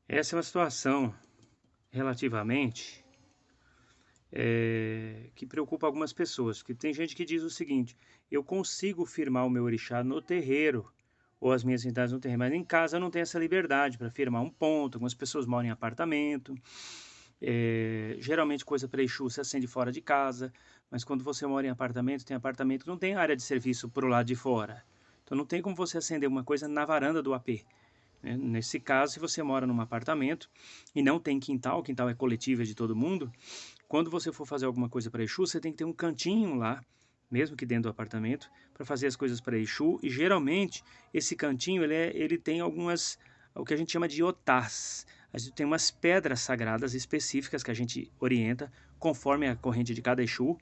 Essa é uma situação relativamente que preocupa algumas pessoas, porque tem gente que diz o seguinte: eu consigo firmar o meu orixá no terreiro ou as minhas entidades no terreiro, mas em casa eu não tenho essa liberdade para firmar um ponto. Algumas pessoas moram em apartamento, geralmente coisa para Exu se acende fora de casa, mas quando você mora em apartamento, tem apartamento que não tem área de serviço para o lado de fora, então não tem como você acender uma coisa na varanda do AP. Nesse caso, se você mora num apartamento e não tem quintal, o quintal é coletivo, é de todo mundo, quando você for fazer alguma coisa para Exu, você tem que ter um cantinho lá, mesmo que dentro do apartamento, para fazer as coisas para Exu. E geralmente esse cantinho ele tem algumas, o que a gente chama de otás. A gente tem umas pedras sagradas específicas que a gente orienta conforme a corrente de cada Exu,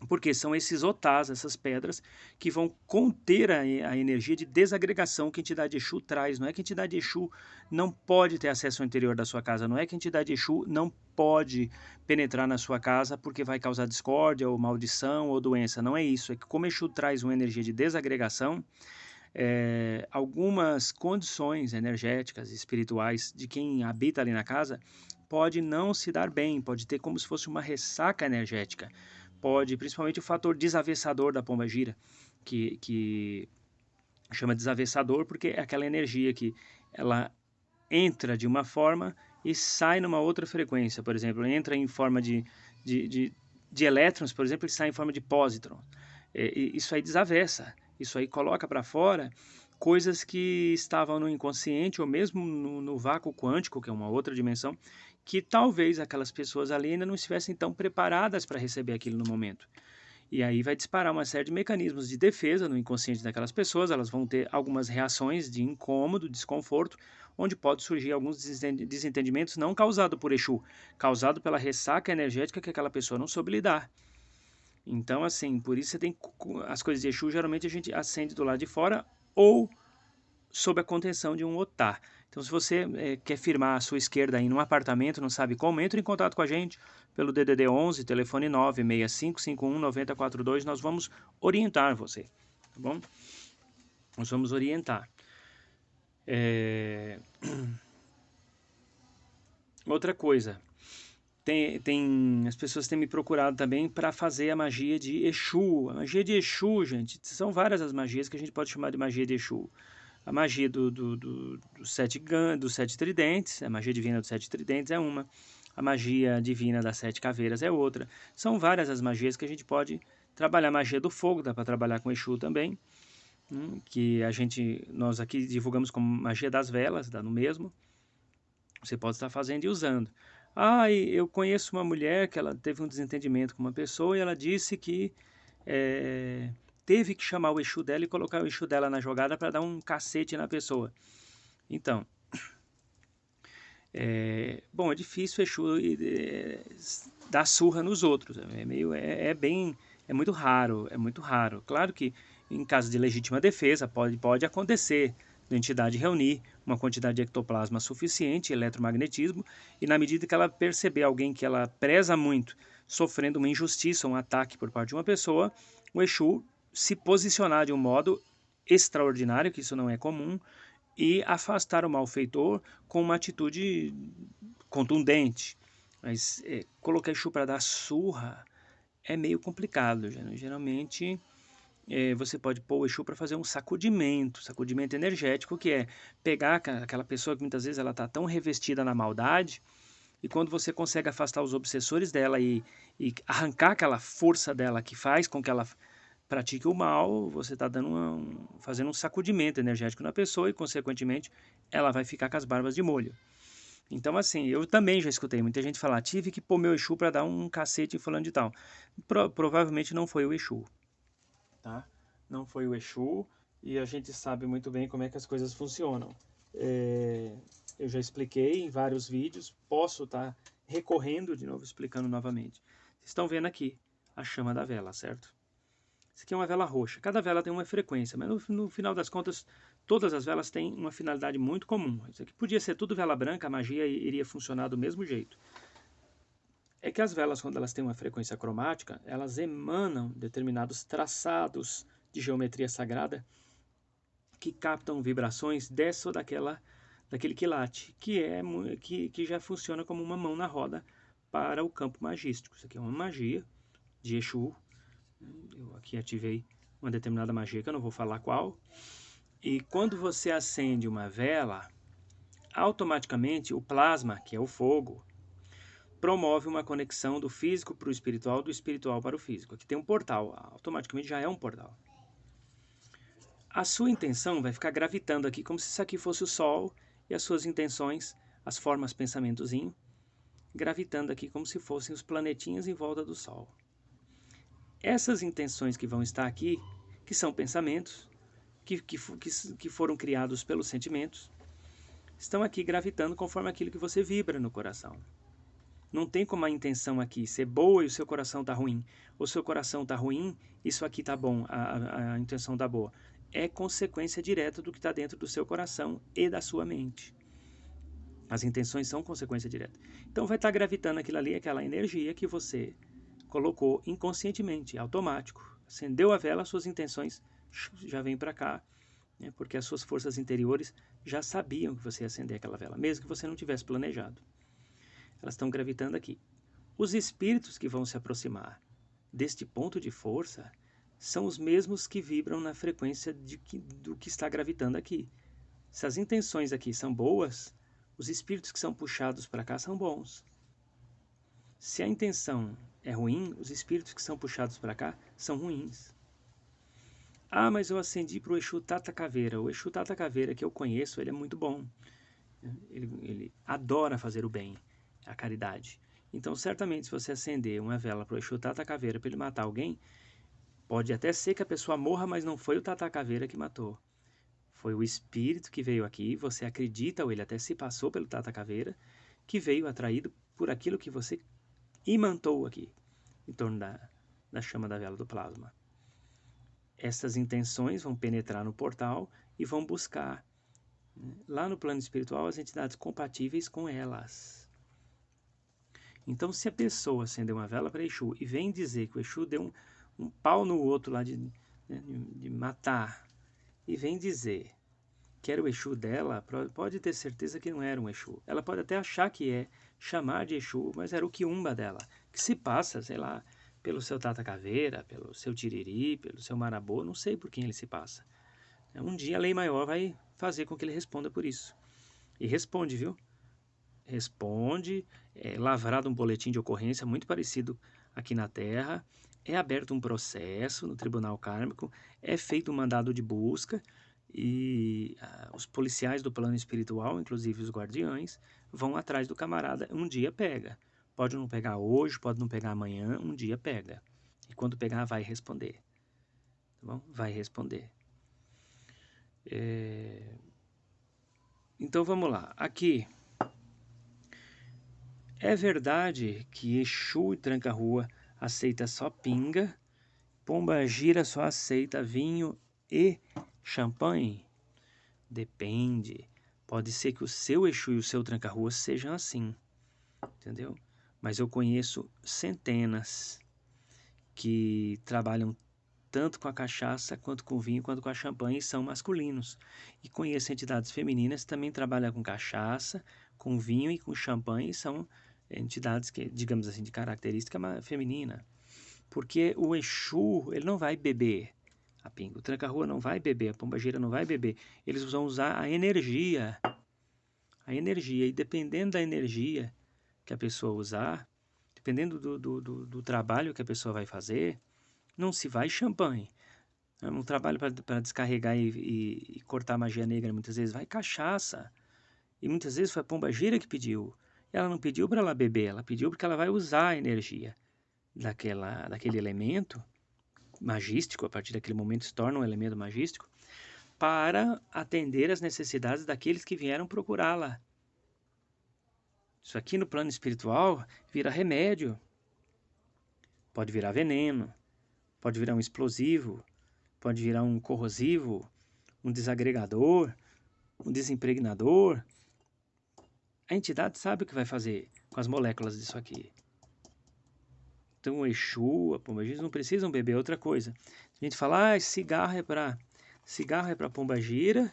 porque são esses otás, essas pedras, que vão conter a energia de desagregação que a entidade Exu traz. Não é que a entidade Exu não pode ter acesso ao interior da sua casa, não é que a entidade Exu não pode penetrar na sua casa porque vai causar discórdia, ou maldição, ou doença. Não é isso, é que como Exu traz uma energia de desagregação, algumas condições energéticas e espirituais de quem habita ali na casa pode não se dar bem, pode ter como se fosse uma ressaca energética, pode, principalmente o fator desavessador da pombagira, que chama desavessador porque é aquela energia que ela entra de uma forma e sai numa outra frequência. Por exemplo, entra em forma de, de, de elétrons, por exemplo, e sai em forma de pósitrons. Isso aí desavessa, isso aí coloca para fora coisas que estavam no inconsciente ou mesmo no vácuo quântico, que é uma outra dimensão, que talvez aquelas pessoas ali ainda não estivessem tão preparadas para receber aquilo no momento. E aí vai disparar uma série de mecanismos de defesa no inconsciente daquelas pessoas, elas vão ter algumas reações de incômodo, desconforto, onde pode surgir alguns desentendimentos não causado por Exu, causado pela ressaca energética que aquela pessoa não soube lidar. Então, assim, por isso você tem as coisas de Exu, geralmente a gente acende do lado de fora ou sob a contenção de um otá. Então, se você quer firmar a sua esquerda em um apartamento, não sabe como, entre em contato com a gente pelo DDD 11, telefone 965519042, nós vamos orientar você, tá bom? Nós vamos orientar. Outra coisa, as pessoas têm me procurado também para fazer a magia de Exu. A magia de Exu, gente, são várias as magias que a gente pode chamar de magia de Exu. A magia dos sete tridentes, a magia divina dos sete tridentes é uma. A magia divina das sete caveiras é outra. São várias as magias que a gente pode trabalhar. A magia do fogo, dá para trabalhar com Exu também. Que nós aqui divulgamos como magia das velas, dá no mesmo. Você pode estar fazendo e usando. Eu conheço uma mulher que ela teve um desentendimento com uma pessoa e ela disse que teve que chamar o Exu dela e colocar o Exu dela na jogada para dar um cacete na pessoa. Então, bom, é difícil o Exu dar surra nos outros. É muito raro, é muito raro. Claro que em caso de legítima defesa pode acontecer da entidade reunir uma quantidade de ectoplasma suficiente, eletromagnetismo, e na medida que ela perceber alguém que ela preza muito sofrendo uma injustiça, um ataque por parte de uma pessoa, o Exu se posicionar de um modo extraordinário, que isso não é comum, e afastar o malfeitor com uma atitude contundente. Mas colocar Exu para dar surra é meio complicado. Geralmente você pode pôr o Exu para fazer um sacudimento energético, que é pegar aquela pessoa que muitas vezes ela está tão revestida na maldade, e quando você consegue afastar os obsessores dela e arrancar aquela força dela que faz com que ela pratique o mal, você está fazendo um sacudimento energético na pessoa e, consequentemente, ela vai ficar com as barbas de molho. Então, assim, eu também já escutei muita gente falar, tive que pôr meu Exu para dar um cacete em fulano de tal. Provavelmente não foi o Exu, tá? Não foi o Exu, e a gente sabe muito bem como é que as coisas funcionam. Eu já expliquei em vários vídeos, posso estar recorrendo de novo, explicando novamente. Vocês estão vendo aqui a chama da vela, certo? Isso aqui é uma vela roxa. Cada vela tem uma frequência, mas no final das contas, todas as velas têm uma finalidade muito comum. Isso aqui podia ser tudo vela branca, a magia iria funcionar do mesmo jeito. É que as velas, quando elas têm uma frequência cromática, elas emanam determinados traçados de geometria sagrada que captam vibrações dessa ou daquela daquele quilate, que já funciona como uma mão na roda para o campo magístico. Isso aqui é uma magia de Exu. Eu aqui ativei uma determinada magia que eu não vou falar qual. E quando você acende uma vela, automaticamente o plasma, que é o fogo, promove uma conexão do físico para o espiritual, do espiritual para o físico. Aqui tem um portal, automaticamente já é um portal. A sua intenção vai ficar gravitando aqui como se isso aqui fosse o Sol e as suas intenções, as formas pensamentozinho, gravitando aqui como se fossem os planetinhas em volta do Sol. Essas intenções que vão estar aqui, que são pensamentos, que foram criados pelos sentimentos, estão aqui gravitando conforme aquilo que você vibra no coração. Não tem como a intenção aqui ser boa e o seu coração está ruim. O seu coração está ruim, isso aqui está bom, a intenção está boa. É consequência direta do que está dentro do seu coração e da sua mente. As intenções são consequência direta. Então vai estar gravitando aquilo ali, aquela energia que você colocou inconscientemente, automático. Acendeu a vela, suas intenções já vêm para cá, né, porque as suas forças interiores já sabiam que você ia acender aquela vela, mesmo que você não tivesse planejado. Elas estão gravitando aqui. Os espíritos que vão se aproximar deste ponto de força são os mesmos que vibram na frequência do que está gravitando aqui. Se as intenções aqui são boas, os espíritos que são puxados para cá são bons. Se a intenção é ruim, os espíritos que são puxados para cá são ruins. Ah, mas eu acendi para o Exu Tata Caveira. O Exu Tata Caveira que eu conheço, ele é muito bom. Ele adora fazer o bem, a caridade. Então, certamente, se você acender uma vela para o Exu Tata Caveira para ele matar alguém, pode até ser que a pessoa morra, mas não foi o Tata Caveira que matou. Foi o espírito que veio aqui, você acredita, ou ele até se passou pelo Tata Caveira, que veio atraído por aquilo que você imantou aqui, em torno da chama da vela do plasma. Essas intenções vão penetrar no portal e vão buscar, né, lá no plano espiritual, as entidades compatíveis com elas. Então, se a pessoa acender uma vela para Exu e vem dizer que o Exu deu um pau no outro lá de matar, e vem dizer que era o Exu dela, pode ter certeza que não era um Exu. Ela pode até achar que é, chamar de Exu, mas era o quiumba dela, que se passa, sei lá, pelo seu Tata Caveira, pelo seu Tiriri, pelo seu Marabô, não sei por quem ele se passa. Um dia a lei maior vai fazer com que ele responda por isso. E responde, viu? Responde, é lavrado um boletim de ocorrência muito parecido aqui na Terra, é aberto um processo no Tribunal Kármico, é feito um mandado de busca e os policiais do plano espiritual, inclusive os guardiães, vão atrás do camarada. Um dia pega. Pode não pegar hoje, pode não pegar amanhã, um dia pega. E quando pegar, vai responder. Tá bom? Vai responder. Então vamos lá. Aqui. É verdade que Exu e Tranca-Rua aceita só pinga, Pombagira só aceita vinho e champanhe? Depende. Pode ser que o seu Exu e o seu Tranca-Rua sejam assim, entendeu? Mas eu conheço centenas que trabalham tanto com a cachaça, quanto com o vinho, quanto com a champanhe, e são masculinos. E conheço entidades femininas que também trabalham com cachaça, com vinho e com champanhe, e são entidades que, digamos assim, de característica feminina. Porque o Exu, ele não vai beber a pinga, o Tranca-Rua não vai beber, a Pombagira não vai beber. Eles vão usar a energia. E dependendo da energia que a pessoa usar, dependendo do trabalho que a pessoa vai fazer, não se vai champanhe. Um trabalho para descarregar e cortar magia negra, muitas vezes vai cachaça. E muitas vezes foi a Pombagira que pediu. Ela não pediu para ela beber, ela pediu porque ela vai usar a energia daquele elemento magístico, a partir daquele momento se torna um elemento magístico, para atender às necessidades daqueles que vieram procurá-la. Isso aqui no plano espiritual vira remédio, pode virar veneno, pode virar um explosivo, pode virar um corrosivo, um desagregador, um desimpregnador. A entidade sabe o que vai fazer com as moléculas disso aqui. Então o Exu, a Pombagira não precisam beber outra coisa. A gente fala, cigarro é para Pombagira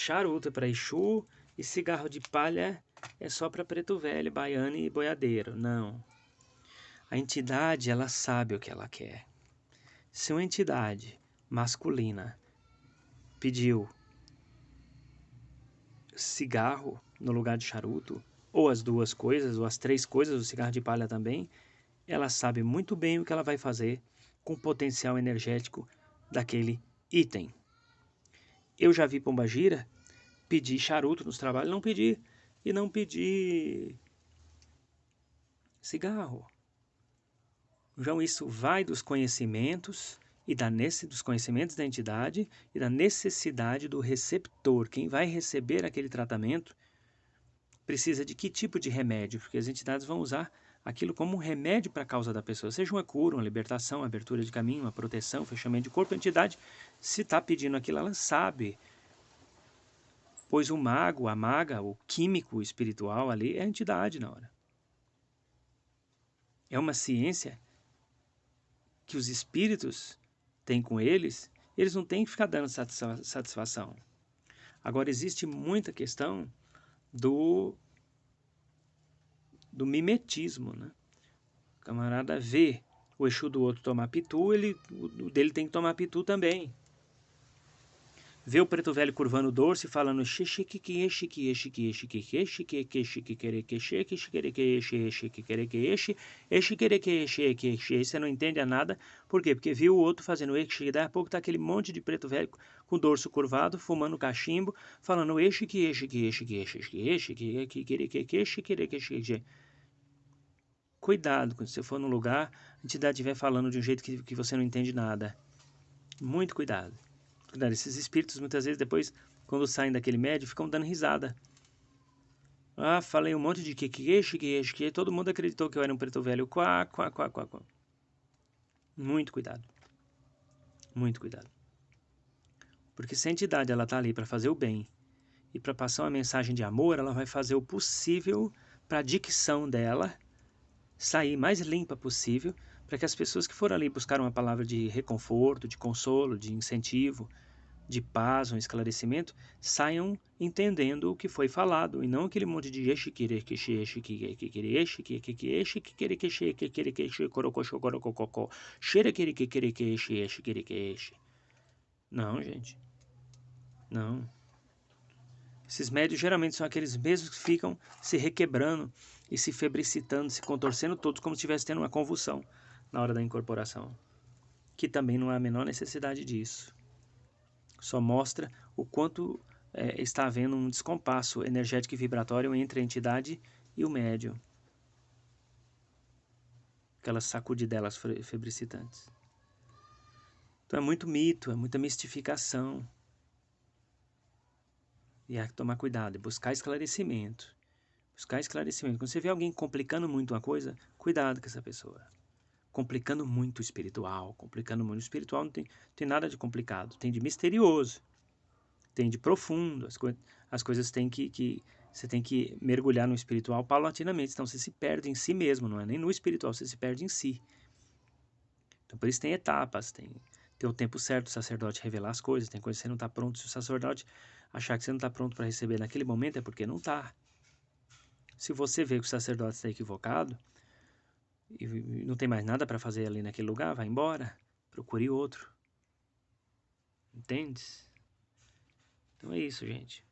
charuto é para Exu e cigarro de palha é só para preto velho, baiano e boiadeiro. Não. A entidade, ela sabe o que ela quer. Se uma entidade masculina pediu cigarro no lugar de charuto, ou as duas coisas, ou as três coisas, o cigarro de palha também, ela sabe muito bem o que ela vai fazer com o potencial energético daquele item. Eu já vi pombagira pedir charuto nos trabalhos, não pedi cigarro. Então isso vai dos conhecimentos e dos conhecimentos da entidade e da necessidade do receptor. Quem vai receber aquele tratamento precisa de que tipo de remédio? Porque as entidades vão usar aquilo como um remédio para a causa da pessoa, seja uma cura, uma libertação, uma abertura de caminho, uma proteção, fechamento de corpo. A entidade, se está pedindo aquilo, ela sabe. Pois o mago, a maga, o químico espiritual ali é a entidade na hora. É uma ciência que os espíritos têm com eles não têm que ficar dando satisfação. Agora, existe muita questão do mimetismo, né? O camarada vê o Exu do outro tomar pitu, o dele tem que tomar pitu também. Vê o preto velho curvando o dorso e falando você não entende nada. Por quê? Porque viu o outro fazendo daí a pouco tá aquele monte de preto velho com o dorso curvado, fumando cachimbo, falando Cuidado quando você for num lugar, a entidade estiver falando de um jeito que você não entende nada. Muito cuidado. Esses espíritos, muitas vezes, depois, quando saem daquele médio, ficam dando risada. Ah, falei um monte de que todo mundo acreditou que eu era um preto velho. Quá. Muito cuidado. Muito cuidado. Porque se a entidade ela tá ali para fazer o bem e para passar uma mensagem de amor, ela vai fazer o possível para a dicção dela sair mais limpa possível, para que as pessoas que foram ali buscar uma palavra de reconforto, de consolo, de incentivo, de paz, um esclarecimento, saiam entendendo o que foi falado, e não aquele monte de não, gente. Não. Esses médios geralmente são aqueles mesmos que ficam se requebrando e se febricitando, se contorcendo todos como se estivesse tendo uma convulsão na hora da incorporação. Que também não há a menor necessidade disso. Só mostra o quanto está havendo um descompasso energético e vibratório entre a entidade e o médium. Aquelas sacudidelas febricitantes. Então é muito mito, é muita mistificação. E há que tomar cuidado, buscar esclarecimento. Buscar esclarecimento. Quando você vê alguém complicando muito uma coisa, cuidado com essa pessoa. Complicando muito o espiritual. Complicando muito o espiritual não tem nada de complicado. Tem de misterioso. Tem de profundo. As coisas têm você tem que mergulhar no espiritual paulatinamente. Então você se perde em si mesmo. Não é nem no espiritual, você se perde em si. Então por isso tem etapas. Tem o tempo certo do sacerdote revelar as coisas. Tem coisas que você não está pronto. Se o sacerdote achar que você não está pronto para receber naquele momento, é porque não está. Se você vê que o sacerdote está equivocado e não tem mais nada para fazer ali naquele lugar, vai embora, procure outro. Entende? Então é isso, gente.